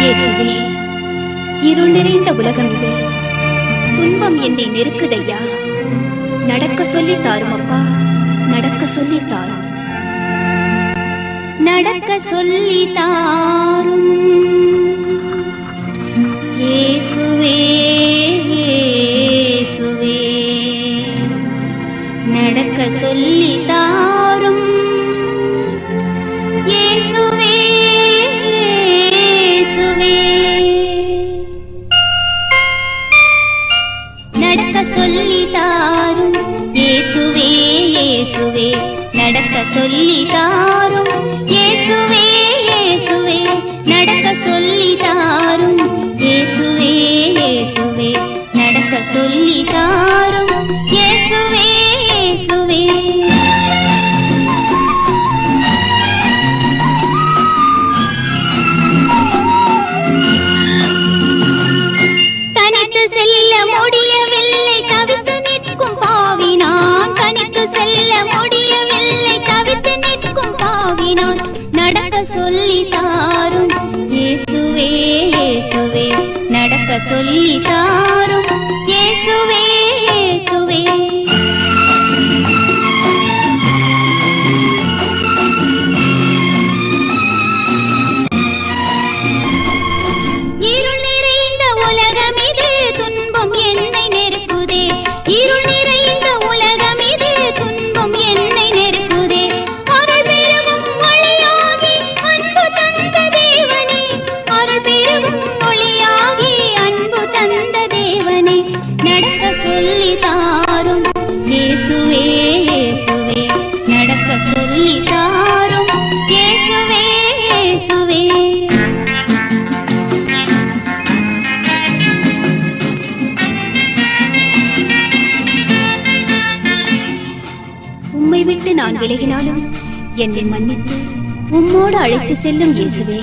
இயேசுவே, இருள் நிறைந்த உலகம் இது. துன்பம் என்னை நெருக்குதையா. நடக்க சொல்லி தாரும் அப்பா, நடக்க சொல்லி தாரும், நடக்க சொல்லி தாரும். இயேசுவே, இயேசுவே, நடக்க சொல்லி தாரும். இயேசுவே, இயேசுவே, நடக்க சொல்லி தாரும். இயேசுவே, இயேசுவே, நடக்க சொல்லி தாரும். இயேசுவே, இயேசுவே, நடக்க சொல்லி தாரும். இயேசுவே, இயேசுவே, நடக்க சொல்லி தாரும். இயேசுவே, இயேசுவே. தனித்து செல்ல முடியவில்லை, தவித்து நிற்கும் பாவினான். தனித்து செல்ல முடியவில்லை, தவித்து நிற்கும் பாவினான். நடக்க சொல்லி தாரும். இயேசுவே, இயேசுவே, நடக்க சொல்லி தாரும். இயேசுவே, இயேசுவே. இருள் நிறைந்த உலகம் இது, துன்பம் என்னை நெருக்குதே. இருள் நிறைந்த உலகம் இது, துன்பம் என்னை நெருக்குதே. அருள் பெருகும் ஒளியாகி அன்பு தந்த தேவனே, அருள் பெருகும் ஒளியாகி அன்பு தந்த தேவனே, நடக்க சொல்லி தாரும். இயேசுவே, இயேசுவே, நடக்க சொல்லி தாரும். இயேசுவே, இயேசுவே. உம்மை விட்டு நான் விலகினாலும் என்னை மன்னித்து உம்மோடு அழைத்து செல்லும் இயேசுவே.